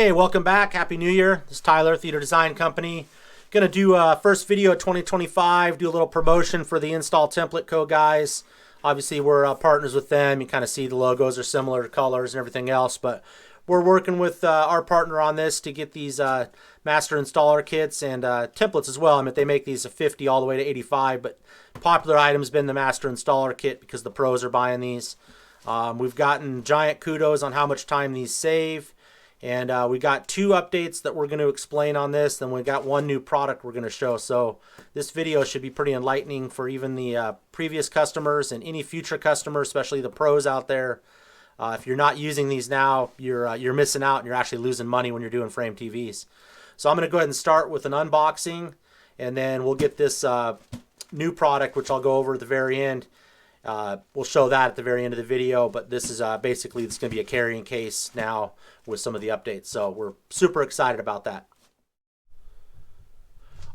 Hey, welcome back. Happy New Year. This is Tyler, Theater Design Company. Gonna do first video of 2025, do a little promotion for the Install Template Co. guys. Obviously, we're partners with them. You kind of see the logos are similar colors and everything else, but we're working with our partner on this to get these master installer kits and templates as well. I mean, they make these 50 all the way to 85, but popular item's been the master installer kit because the pros are buying these. We've gotten giant kudos on how much time these save. And we got 2 updates that we're going to explain on this. Then we got 1 new product we're going to show. So this video should be pretty enlightening for even the previous customers and any future customers, especially the pros out there. If you're not using these now, you're missing out and you're actually losing money when you're doing frame TVs. So I'm going to go ahead and start with an unboxing, and then we'll get this new product, which I'll go over at the very end. We'll show that at the very end of the video, but this is basically it's going to be a carrying case now with some of the updates. So we're super excited about that.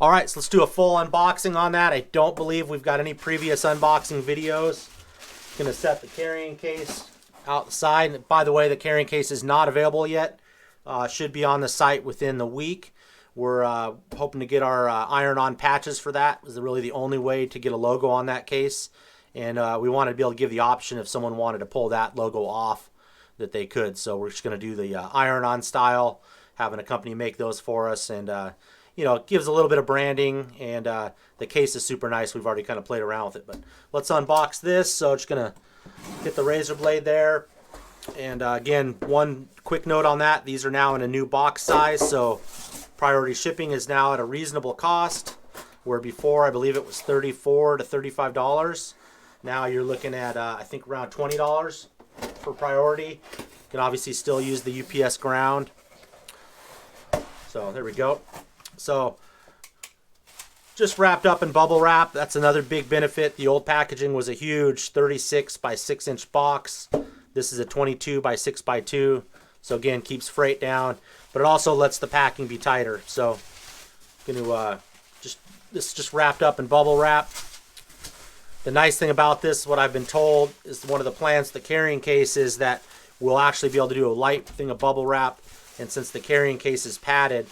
All right, so let's do a full unboxing on that. I don't believe we've got any previous unboxing videos. Going to set the carrying case outside. And by the way, the carrying case is not available yet. Should be on the site within the week. We're hoping to get our iron-on patches for that. It was really the only way to get a logo on that case. And we wanted to be able to give the option if someone wanted to pull that logo off that they could. So we're just going to do the iron-on style, having a company make those for us. And, you know, it gives a little bit of branding. And the case is super nice. We've already kind of played around with it. But let's unbox this. So just going to get the razor blade there. And, again, one quick note on that. These are now in a new box size. So priority shipping is now at a reasonable cost, where before I believe it was $34 to $35. Now you're looking at, I think, around $20 for priority. You can obviously still use the UPS ground. So there we go. So just wrapped up in bubble wrap. That's another big benefit. The old packaging was a huge 36 by 6 inch box. This is a 22 by 6 by 2. So again, keeps freight down, but it also lets the packing be tighter. So going to this is just wrapped up in bubble wrap. The nice thing about this, what I've been told, is one of the plans, the carrying case, is that we'll actually be able to do a light thing of bubble wrap. And since the carrying case is padded,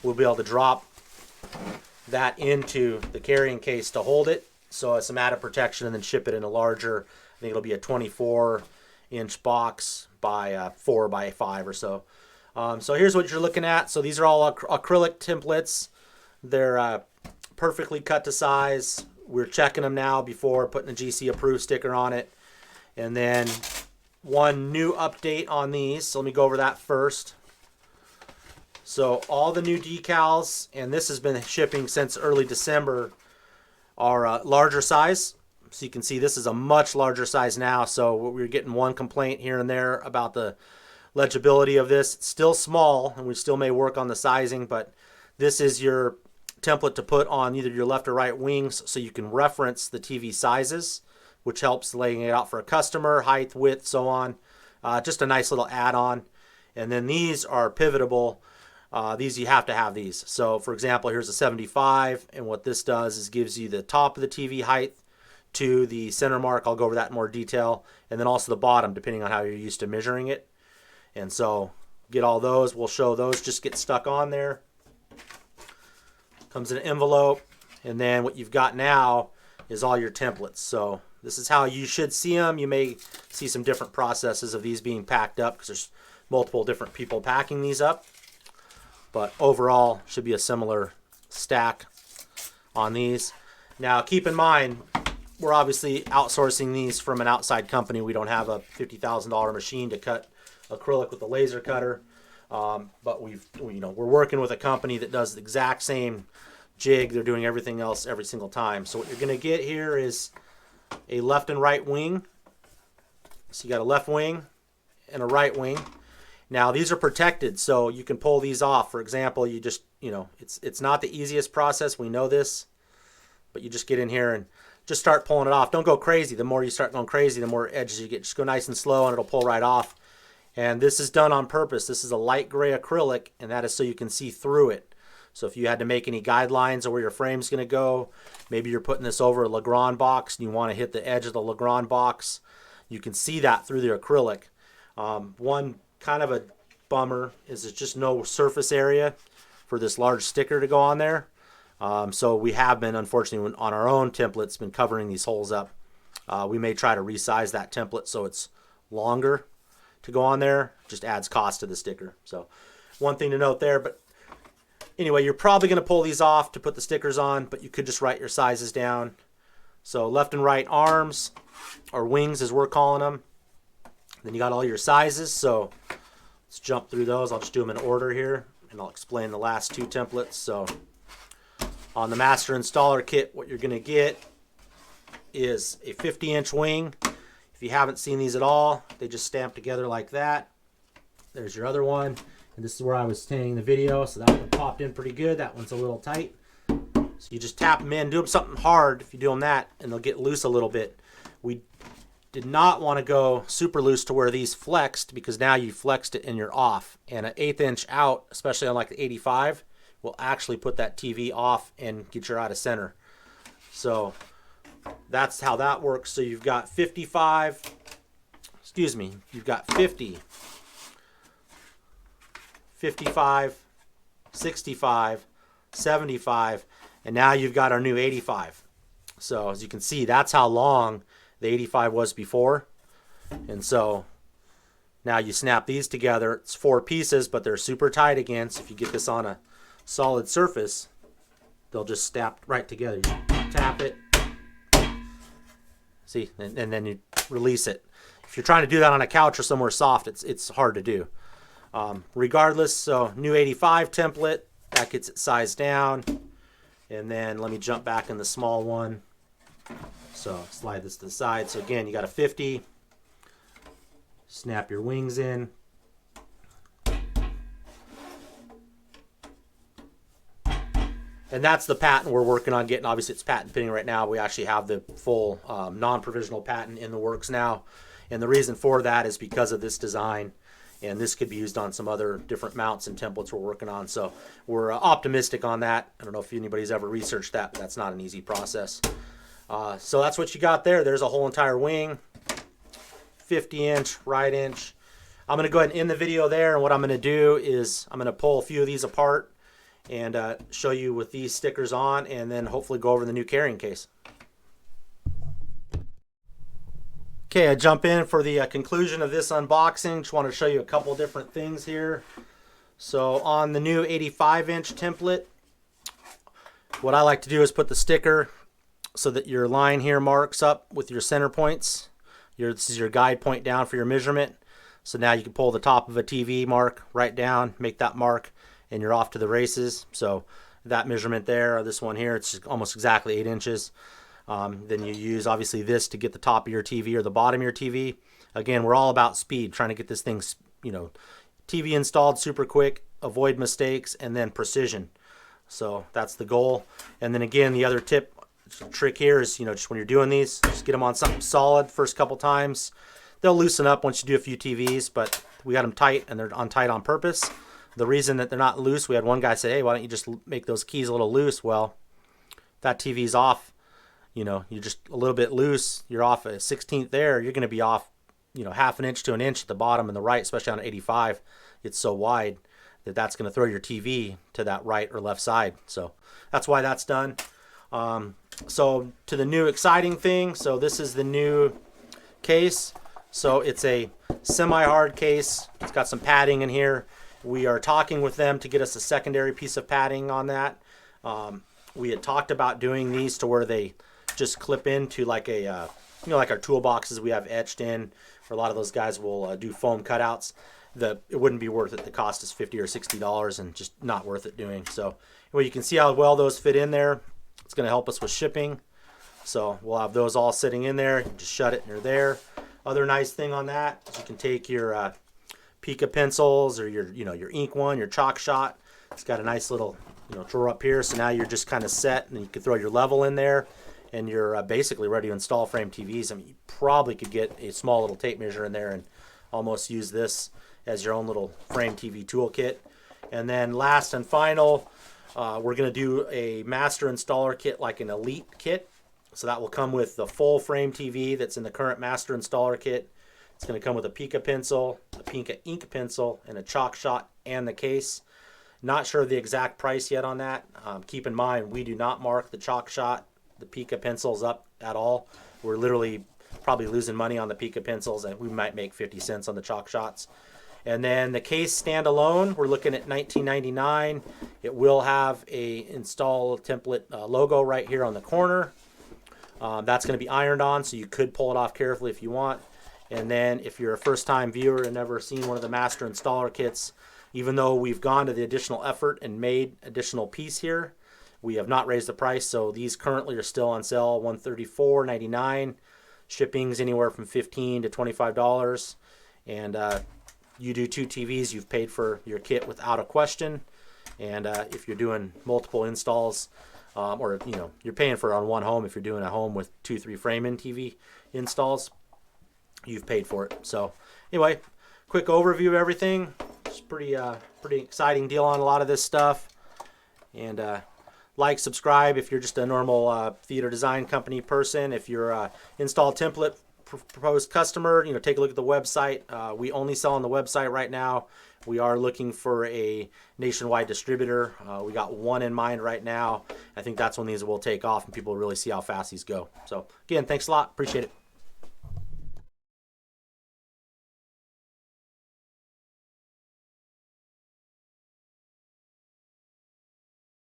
we'll be able to drop that into the carrying case to hold it. So it's some added protection, and then ship it in a larger, I think it'll be a 24-inch box by 4 by 5 or so. So here's what you're looking at. So these are all acrylic templates. They're perfectly cut to size. We're checking them now before putting a GC approved sticker on it. And then one new update on these. So let me go over that first. So all the new decals, and this has been shipping since early December, are larger size. So you can see this is a much larger size now. So we're getting one complaint here and there about the legibility of this. It's still small, and we still may work on the sizing, but this is your template to put on either your left or right wings, so you can reference the TV sizes, which helps laying it out for a customer, height, width, so on. Just a nice little add-on. And then these are pivotable. These, you have to have these. So for example, here's a 75, and what this does is gives you the top of the TV height to the center mark. I'll go over that in more detail. And then also the bottom, depending on how you're used to measuring it. And so get all those. We'll show those just get stuck on there. Comes in an envelope, and then what you've got now is all your templates. So this is how you should see them. You may see some different processes of these being packed up because there's multiple different people packing these up. But overall, should be a similar stack on these. Now, keep in mind, we're obviously outsourcing these from an outside company. We don't have a $50,000 machine to cut acrylic with a laser cutter. But we're working with a company that does the exact same jig. They're doing everything else every single time. So what you're going to get here is a left and right wing. So you got a left wing and a right wing. Now these are protected, so you can pull these off. For example, you just, it's not the easiest process. We know this, but you just get in here and just start pulling it off. Don't go crazy. The more you start going crazy, the more edges you get. Just go nice and slow, and it'll pull right off. And this is done on purpose. This is a light gray acrylic, and that is so you can see through it. So if you had to make any guidelines of where your frame's going to go, maybe you're putting this over a Legrand box and you want to hit the edge of the Legrand box, you can see that through the acrylic. One kind of a bummer is there's just no surface area for this large sticker to go on there. So we have been, unfortunately, on our own templates, been covering these holes up. We may try to resize that template so it's longer to go on there. Just adds cost to the sticker. So one thing to note there. But anyway, you're probably going to pull these off to put the stickers on, but you could just write your sizes down. So left and right arms, or wings as we're calling them. Then you got all your sizes. So let's jump through those. I'll just do them in order here, and I'll explain the last two templates. So on the Master Installer Kit, what you're going to get is a 50-inch wing. If you haven't seen these at all, they just stamp together like that. There's your other one. And this is where I was staying the video, so that one popped in pretty good. That one's a little tight. So you just tap them in, do them something hard if you do them that, and they'll get loose a little bit. We did not want to go super loose to where these flexed, because now you flexed it and you're off. And an 1/8 inch out, especially on like the 85, will actually put that TV off and get you out of center. So that's how that works. So you've got 55, excuse me, you've got 50, 55, 65, 75, and now you've got our new 85. So as you can see, that's how long the 85 was before. And so now you snap these together. It's 4 pieces, but they're super tight again. So if you get this on a solid surface, they'll just snap right together. You tap it, see, and then you release it. If you're trying to do that on a couch or somewhere soft, it's hard to do. Regardless, so new 85 template, that gets it sized down. And then let me jump back in the small one. So slide this to the side. So again, you got a 50. Snap your wings in. And that's the patent we're working on getting. Obviously, it's patent pending right now. We actually have the full non-provisional patent in the works now. And the reason for that is because of this design. And this could be used on some other different mounts and templates we're working on. So we're optimistic on that. I don't know if anybody's ever researched that, but that's not an easy process. So that's what you got there. There's a whole entire wing, 50-inch, right inch. I'm going to go ahead and end the video there. And what I'm going to do is I'm going to pull a few of these apart and show you with these stickers on, and then hopefully go over the new carrying case. Okay, I jump in for the conclusion of this unboxing. Just want to show you a couple different things here. So on the new 85-inch template, what I like to do is put the sticker so that your line here marks up with your center points. This is your guide point down for your measurement. So now you can pull the top of a TV mark right down, make that mark, and you're off to the races. So that measurement there, or this one here, it's almost exactly 8 inches. Then you use obviously this to get the top of your TV or the bottom of your TV. Again, we're all about speed, trying to get this thing, TV installed super quick, avoid mistakes, and then precision. So that's the goal. And then again, the other trick here is, just when you're doing these, just get them on something solid first couple times. They'll loosen up once you do a few TVs, but we got them tight, and they're on tight on purpose. The reason that they're not loose, we had one guy say, hey, why don't you just make those keys a little loose? Well, if that TV's off, you're just a little bit loose, you're off a 16th there, you're going to be off, half an inch to an inch at the bottom and the right, especially on an 85. It's so wide that that's going to throw your TV to that right or left side. So that's why that's done. So to the new exciting thing, so this is the new case. So it's a semi-hard case. It's got some padding in here. We are talking with them to get us a secondary piece of padding on that. We had talked about doing these to where they just clip into like a, like our toolboxes we have etched in, or a lot of those guys will do foam cutouts. It wouldn't be worth it. The cost is $50 or $60 and just not worth it doing. So anyway, you can see how well those fit in there. It's going to help us with shipping. So we'll have those all sitting in there. You just shut it and you're there. Other nice thing on that is you can take your Pica pencils or your ink one, your chalk shot. It's got a nice little drawer up here. So now you're just kind of set, and you can throw your level in there, and you're basically ready to install frame TVs. I mean, you probably could get a small little tape measure in there and almost use this as your own little frame TV toolkit. And then last and final, we're going to do a master installer kit, like an elite kit. So that will come with the full frame TV that's in the current master installer kit, It's going to come with a Pica pencil, a Pica ink pencil, and a chalk shot and the case. Not sure the exact price yet on that. Keep in mind, we do not mark the chalk shot, the Pica pencils up at all. We're literally probably losing money on the Pica pencils, and we might make 50 cents on the chalk shots. And then the case standalone, we're looking at $19.99. It will have a install template logo right here on the corner. That's going to be ironed on, so you could pull it off carefully if you want. And then if you're a first-time viewer and never seen one of the master installer kits, even though we've gone to the additional effort and made additional piece here, we have not raised the price. So these currently are still on sale, $134.99. Shipping's anywhere from $15 to $25. And you do 2 TVs, you've paid for your kit without a question. And if you're doing multiple installs, or you're paying for it on one home, if you're doing a home with 2-3 frame-in TV installs, you've paid for it. So anyway, quick overview of everything. It's pretty exciting deal on a lot of this stuff. And like, subscribe if you're just a normal theater design company person. If you're a install template proposed customer, take a look at the website. We only sell on the website right now. We are looking for a nationwide distributor. We got one in mind right now. I think that's when these will take off and people will really see how fast these go. So again, thanks a lot. Appreciate it.